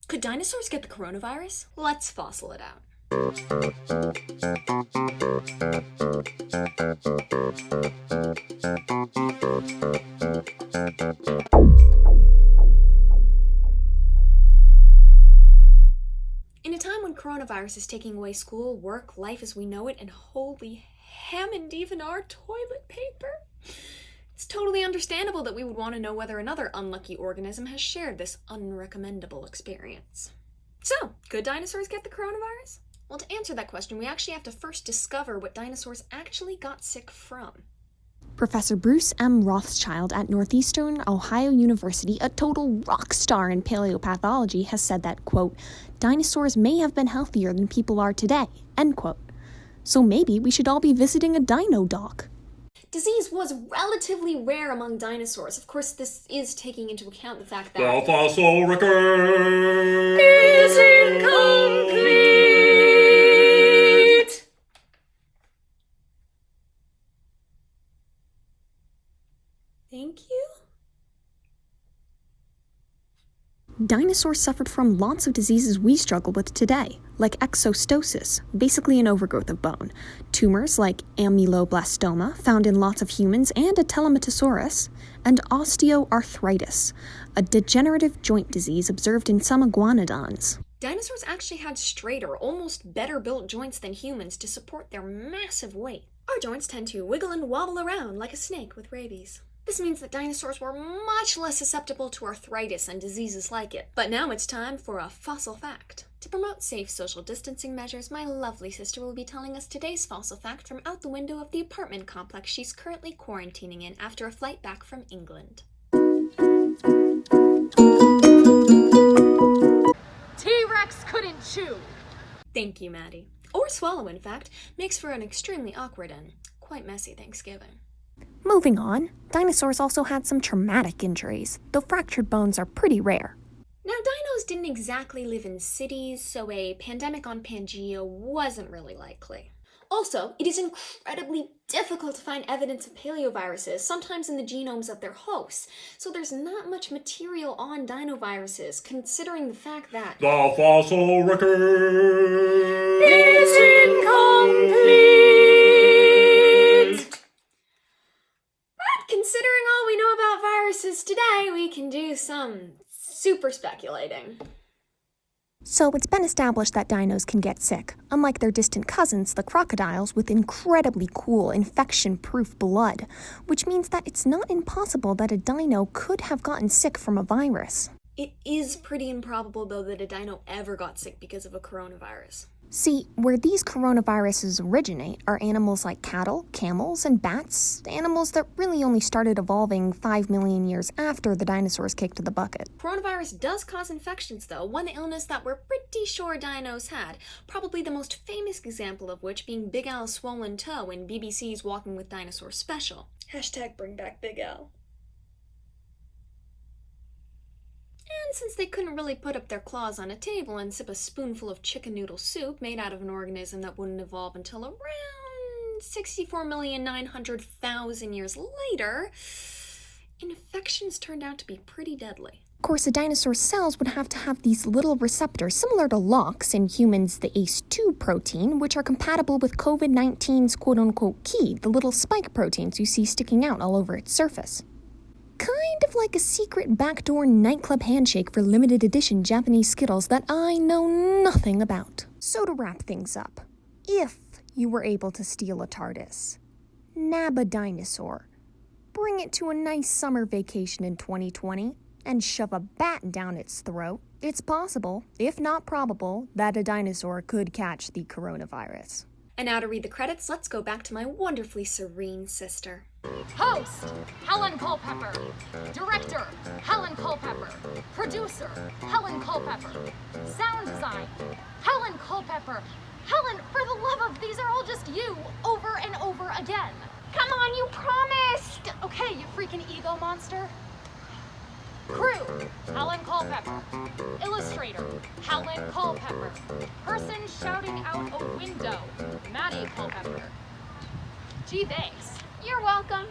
Could dinosaurs get the coronavirus? Let's fossil it out. In a time when coronavirus is taking away school, work, life as we know it, and holy Hammond, even our toilet paper, it's totally understandable that we would want to know whether another unlucky organism has shared this unrecommendable experience. So, could dinosaurs get the coronavirus? Well, to answer that question, we actually have to first discover what dinosaurs actually got sick from. Professor Bruce M. Rothschild at Northeastern Ohio University, a total rock star in paleopathology, has said that, quote, dinosaurs may have been healthier than people are today, end quote. So maybe we should all be visiting a dino doc. Disease was relatively rare among dinosaurs. Of course, this is taking into account the fact that the fossil record is incomplete. Thank you. Dinosaurs suffered from lots of diseases we struggle with today, like exostosis, basically an overgrowth of bone, tumors like amyloblastoma, found in lots of humans and a telematosaurus, and osteoarthritis, a degenerative joint disease observed in some iguanodons. Dinosaurs actually had straighter, almost better-built joints than humans to support their massive weight. Our joints tend to wiggle and wobble around like a snake with rabies. This means that dinosaurs were much less susceptible to arthritis and diseases like it. But now it's time for a fossil fact. To promote safe social distancing measures, my lovely sister will be telling us today's fossil fact from out the window of the apartment complex she's currently quarantining in after a flight back from England. T-Rex couldn't chew. Thank you, Maddie. Or swallow, in fact. Makes for an extremely awkward and quite messy Thanksgiving. Moving on, dinosaurs also had some traumatic injuries, though fractured bones are pretty rare. Now, dinos didn't exactly live in cities, so a pandemic on Pangaea wasn't really likely. Also, it is incredibly difficult to find evidence of paleoviruses, sometimes in the genomes of their hosts, so there's not much material on dinoviruses, considering the fact that the fossil record is incomplete! Considering all we know about viruses today, we can do some super speculating. So it's been established that dinos can get sick, unlike their distant cousins, the crocodiles, with incredibly cool infection-proof blood, which means that it's not impossible that a dino could have gotten sick from a virus. It is pretty improbable, though, that a dino ever got sick because of a coronavirus. See, where these coronaviruses originate are animals like cattle, camels, and bats, animals that really only started evolving 5 million years after the dinosaurs kicked the bucket. Coronavirus does cause infections, though, one illness that we're pretty sure dinos had, probably the most famous example of which being Big Al's swollen toe in BBC's Walking with Dinosaurs special. #bring back Big Al. And since they couldn't really put up their claws on a table and sip a spoonful of chicken noodle soup made out of an organism that wouldn't evolve until around 64,900,000 years later, infections turned out to be pretty deadly. Of course, a dinosaur's cells would have to have these little receptors similar to LOX, in humans the ACE2 protein, which are compatible with COVID-19's quote-unquote key, the little spike proteins you see sticking out all over its surface. Kind of like a secret backdoor nightclub handshake for limited edition Japanese Skittles that I know nothing about. So to wrap things up, if you were able to steal a TARDIS, nab a dinosaur, bring it to a nice summer vacation in 2020, and shove a bat down its throat, it's possible, if not probable, that a dinosaur could catch the coronavirus. And now to read the credits, let's go back to my wonderfully serene sister. Host, Helen Culpepper. Director, Helen Culpepper. Producer, Helen Culpepper. Sound design, Helen Culpepper. Helen, for the love of, these are all just you, over and over again. Come on, you promised! Okay, you freaking ego monster. Crew, Helen Culpepper. Illustrator, Helen Culpepper. Person shouting out a window, Maddie Culpepper. Gee, thanks. You're welcome.